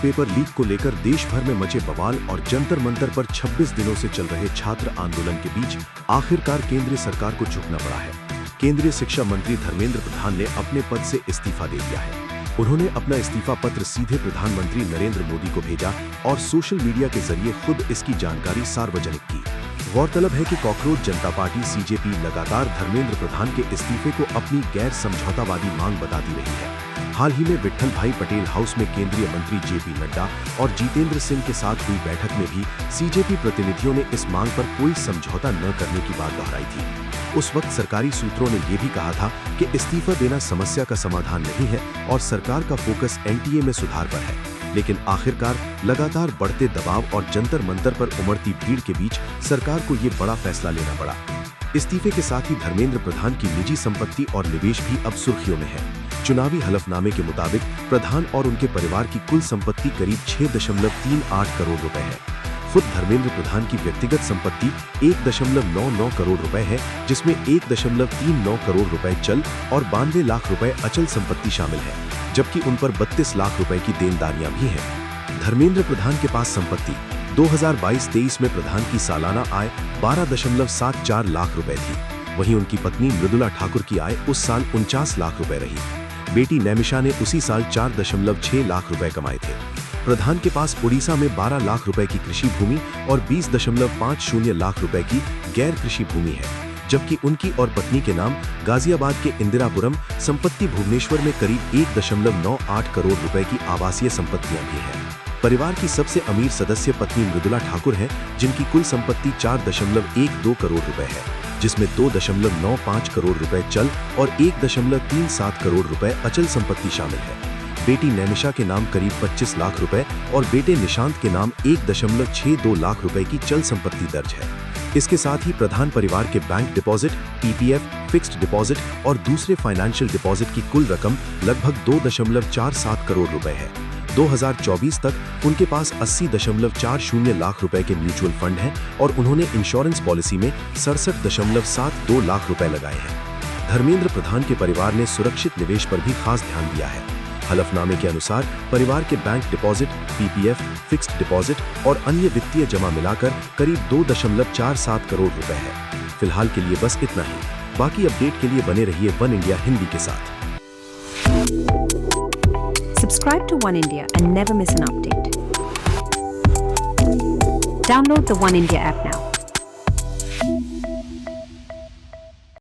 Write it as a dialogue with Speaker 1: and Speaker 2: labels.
Speaker 1: Paper leak को लेकर देश भर में मचे बवाल और जंतर मंतर पर 26 दिनों से चल रहे छात्र आंदोलन के बीच आखिरकार केंद्रीय सरकार को झुकना पड़ा है। केंद्रीय शिक्षा मंत्री धर्मेंद्र प्रधान ने अपने पद से इस्तीफा दे दिया है। उन्होंने अपना इस्तीफा पत्र सीधे प्रधानमंत्री नरेंद्र मोदी को भेजा और सोशल मीडिया के जरिए खुद इसकी जानकारी सार्वजनिक की। गौरतलब है कि कॉकरोच जनता पार्टी सीजेपी लगातार धर्मेंद्र प्रधान के इस्तीफे को अपनी गैर समझौतावादी मांग बताती रही है। हाल ही में विट्ठल भाई पटेल हाउस में केंद्रीय मंत्री जेपी नड्डा और जितेंद्र सिंह के साथ हुई बैठक में भी सीजेपी प्रतिनिधियों ने इस मांग पर कोई समझौता न करने की बात दोहराई थी। उस वक्त सरकारी सूत्रों ने यह भी कहा था कि इस्तीफा देना समस्या का समाधान नहीं है और सरकार का फोकस एनटीए में सुधार पर है। लेकिन आखिरकार लगातार बढ़ते दबाव और जंतर मंतर पर उमड़ती भीड़ के बीच सरकार को ये बड़ा फैसला लेना पड़ा। इस्तीफे के साथ ही धर्मेंद्र प्रधान की निजी संपत्ति और निवेश भी अब सुर्खियों में है। चुनावी हलफनामे के मुताबिक प्रधान और उनके परिवार की कुल संपत्ति करीब 6.38 करोड़ रुपए है। खुद धर्मेंद्र प्रधान की व्यक्तिगत संपत्ति 1.99 करोड़ रुपए है, जिसमें 1.39 करोड़ रुपए चल और 92 लाख रुपए अचल संपत्ति शामिल है, जबकि उन पर 32 लाख रुपए की देनदारियां भी हैं। धर्मेंद्र प्रधान के पास संपत्ति 2022-23 में प्रधान की सालाना आय 12.74 लाख रुपए थी। वहीं उनकी पत्नी मृदुला ठाकुर की आय उस साल 49 लाख रुपए रही। बेटी नैमिषा ने उसी साल 4.6 लाख रुपए कमाए थे। प्रधान के पास उड़ीसा में 12 लाख रुपए की कृषि भूमि और 20.50 लाख रुपए की गैर कृषि भूमि है, जबकि उनकी और पत्नी के नाम गाजियाबाद के इंदिरापुरम संपत्ति भुवनेश्वर में करीब 1.98 करोड़ रुपए की आवासीय संपत्तियां भी हैं। परिवार की सबसे अमीर सदस्य पत्नी मृदुला ठाकुर हैं, जिनकी कुल संपत्ति 4.12 करोड़ रुपए है, जिसमें 2.95 करोड़ रुपए चल और 1.37 करोड़ रुपए अचल संपत्ति शामिल है। बेटी नैमिषा के नाम करीब 25 लाख रुपए और बेटे निशांत के नाम 1.62 लाख रुपए की चल संपत्ति दर्ज है। इसके साथ ही प्रधान परिवार के bank deposit, PPF, fixed deposit और दूसरे फाइनेंशियल डिपॉजिट की कुल रकम लगभग 2.47 करोड़ रुपए है। 2024 तक उनके पास 80.40 लाख रुपए के म्यूचुअल फंड हैं और उन्होंने इंश्योरेंस पॉलिसी में 67.72 लाख रुपए लगाए हैं। धर्मेंद्र प्रधान के परिवार ने सुरक्षित निवेश पर भी खास ध्यान दिया है। हलफनामे के अनुसार परिवार के bank deposit, PPF, fixed deposit और अन्य वित्तीय जमा मिलाकर करीब 2.47 करोड़ रुपए है। फिलहाल के लिए बस इतना ही। बाकी अपडेट के लिए बने रहिए वन इंडिया हिंदी के साथ।
Speaker 2: Subscribe to One India and never miss an update. Download the One India app now.